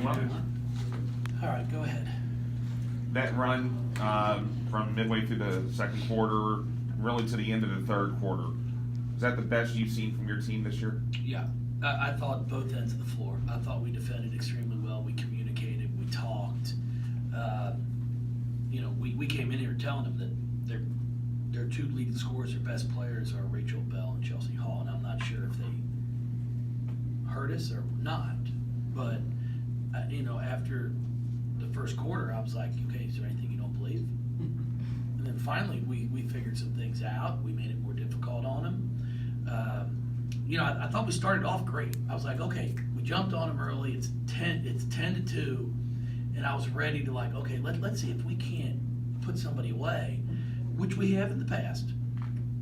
All right, go ahead. That run from midway through the second quarter, really to the end of the third quarter, is that the best you've seen from your team this year? Yeah, I thought both ends of the floor. I thought we defended extremely well. We communicated. We talked. We came in here telling them that their two leading scorers, their best players, are Rachel Bell and Chelsea Hall, and I'm not sure if they heard us or not. But after the first quarter, I was like, okay, is there anything you don't believe? And then finally, we figured some things out. We made it more difficult on them. I thought we started off great. I was like, okay, we jumped on them early. It's 10-2, and I was ready to okay, let's see if we can't put somebody away, which we have in the past.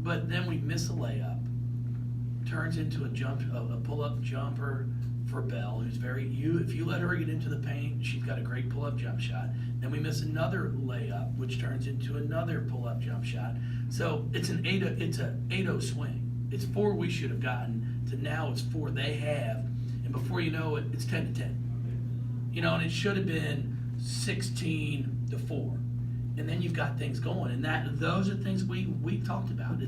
But then we miss a layup, turns into a pull-up jumper for Bell, who's if you let her get into the paint, she's got a great pull-up jump shot. Then we miss another layup, which turns into another pull-up jump shot. So it's an 8-0 swing. It's 4 we should have gotten to now it's 4 they have, and before you know it, it's 10-10. And it should have been 16-4. And then you've got things going, and those are things we talked about.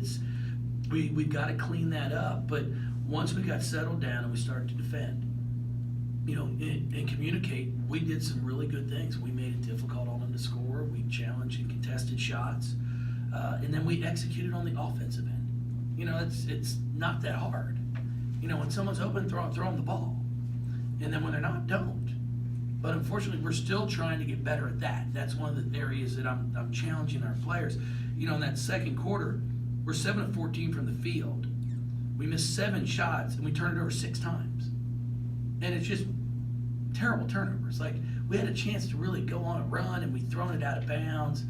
We've got to clean that up. But once we got settled down and we started to defend, and communicate, we did some really good things. We made it difficult on them to score. We challenged and contested shots, and then we executed on the offensive end. It's not that hard. When someone's open, throw them the ball, and then when they're not, don't. But unfortunately, we're still trying to get better at that. That's one of the areas that I'm challenging our players. In that second quarter, we're 7 of 14 from the field. We missed 7 shots, and we turned it over 6 times. And it's just terrible turnovers. We had a chance to really go on a run, and we've thrown it out of bounds,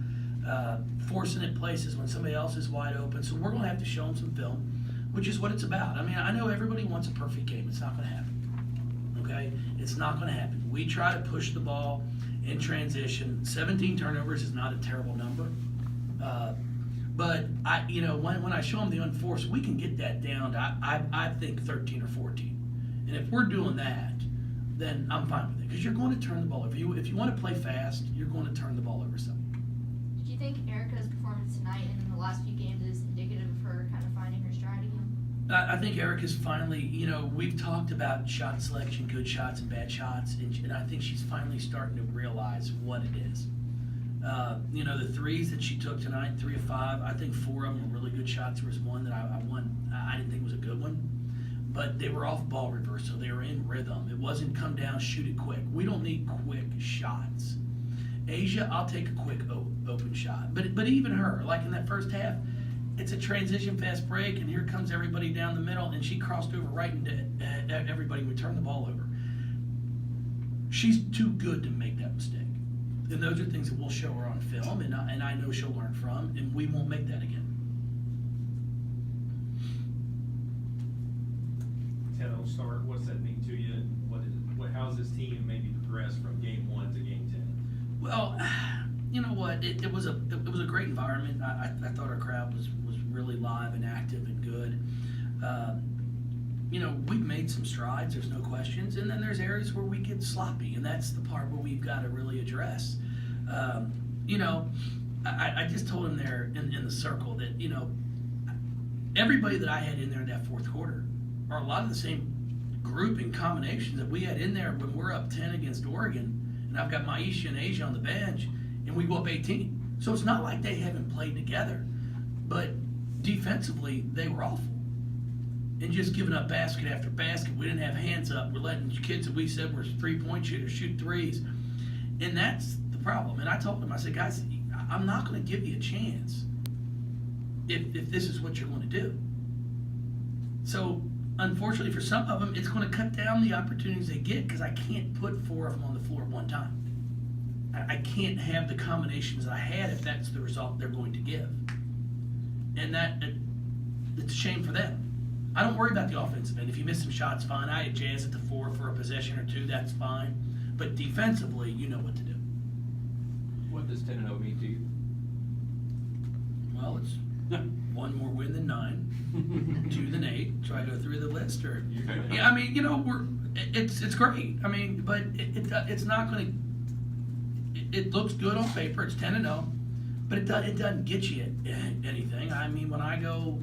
forcing it places when somebody else is wide open. So we're going to have to show them some film, which is what it's about. I know everybody wants a perfect game. It's not going to happen. Okay? It's not going to happen. We try to push the ball in transition. 17 turnovers is not a terrible number. But when I show them the unforced, we can get that down to I think 13 or 14. And if we're doing that, then I'm fine with it, because you're going to turn the ball over. If you want to play fast, you're going to turn the ball over some. Do you think Erica's performance tonight and in the last few games is indicative of her kind of finding her stride again? I think Erica's finally, we've talked about shot selection, good shots and bad shots, and I think she's finally starting to realize what it is. The threes that she took tonight, 3 of 5, I think 4 of them were really good shots. There was one that I didn't think was a good one, but they were off ball reverse, so they were in rhythm. It wasn't come down, shoot it quick. We don't need quick shots. Asia, I'll take a quick open shot, but even her, in that first half, it's a transition fast break, and here comes everybody down the middle, and she crossed over right into everybody would turn the ball over. She's too good to make that mistake. And those are things that we'll show her on film, and I know she'll learn from, and we won't make that again. 10-0 start, what's that mean to you? How's this team maybe progressed from game 1 to game 10? Well, you know what? It was a great environment. I thought our crowd was really live and active and good. We've made some strides, there's no questions, and then there's areas where we get sloppy, and that's the part where we've got to really address. I just told him there in the circle that, everybody that I had in there in that fourth quarter are a lot of the same grouping combinations that we had in there when we're up 10 against Oregon, and I've got Maisha and Asia on the bench, and we go up 18. So it's not like they haven't played together, but defensively, they were awful. And just giving up basket after basket. We didn't have hands up. We're letting kids that we said were three-point shooters shoot threes. And that's the problem. And I told them, I said, guys, I'm not going to give you a chance if this is what you're going to do. So, unfortunately for some of them, it's going to cut down the opportunities they get, because I can't put 4 of them on the floor at one time. I can't have the combinations I had if that's the result they're going to give. And it's a shame for them. I don't worry about the offensive end. If you miss some shots, fine. I had Jazz at the 4 for a possession or 2, that's fine. But defensively, you know what to do. What does 10-0 mean to you? Well, it's 1 more win than 9, 2 than 8. Should I go through the list? Or yeah, It's great. I mean, but it's not going to. It looks good on paper. It's 10-0, but it doesn't get you anything. I mean, when I go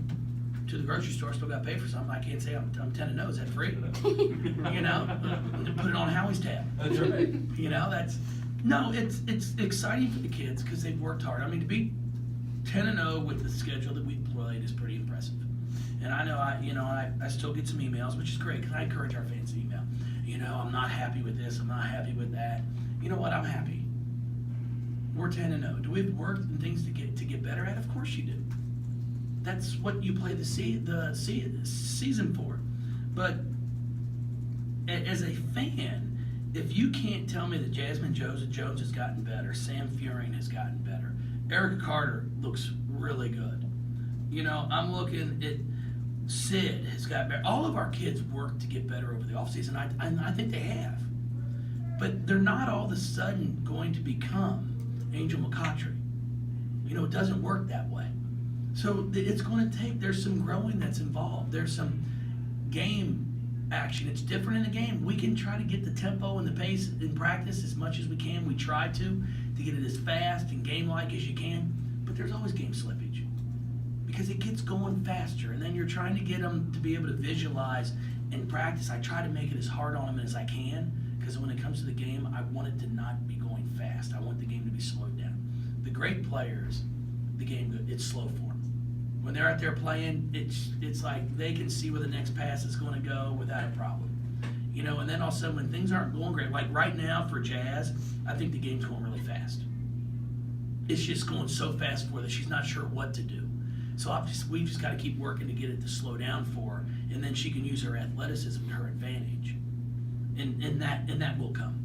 to the grocery store, I still got to pay for something. I can't say I'm 10-0. Is that free? You know, put it on Howie's tab. That's right. You know, it's exciting for the kids because they've worked hard. I mean, to be 10-0 with the schedule that we played is pretty impressive. And I know I still get some emails, which is great because I encourage our fans to email. You know, I'm not happy with this. I'm not happy with that. You know what? I'm happy. We're 10-0. Do we have work and things to get better at? Of course you do. That's what you play the season for. But as a fan, if you can't tell me that Jasmine Jones has gotten better, Sam Furing has gotten better, Erica Carter looks really good. You know, I'm looking at Sid has got better. All of our kids work to get better over the offseason. I think they have. But they're not all of a sudden going to become Angel McCautry. You know, it doesn't work that way. So it's going to take, there's some growing that's involved. There's some game action. It's different in the game. We can try to get the tempo and the pace in practice as much as we can. We try to get it as fast and game-like as you can. But there's always game slippage because it gets going faster. And then you're trying to get them to be able to visualize and practice. I try to make it as hard on them as I can because when it comes to the game, I want it to not be going fast. I want the game to be slowed down. The great players, the game, it's slow for them. When they're out there playing, it's like they can see where the next pass is going to go without a problem. You know, and then all of a sudden when things aren't going great, like right now for Jazz, I think the game's going really fast. It's just going so fast for her that she's not sure what to do. So we've just got to keep working to get it to slow down for her, and then she can use her athleticism to her advantage. And that will come.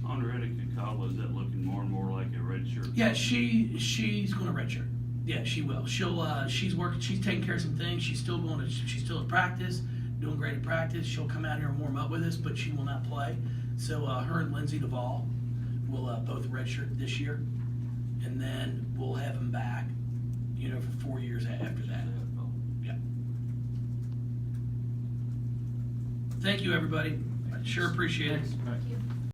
Under Etiquette Call, is that looking more and more like a red shirt? Yeah, she's going to redshirt. Yeah, she will. She's working. She's taking care of some things. She's still at practice, doing great at practice. She'll come out here and warm up with us, but she will not play. So her and Lindsay Duvall will both redshirt this year, and then we'll have them back, you know, for 4 years after that. Yeah. Thank you, everybody. I sure appreciate it. Thanks. Thank you.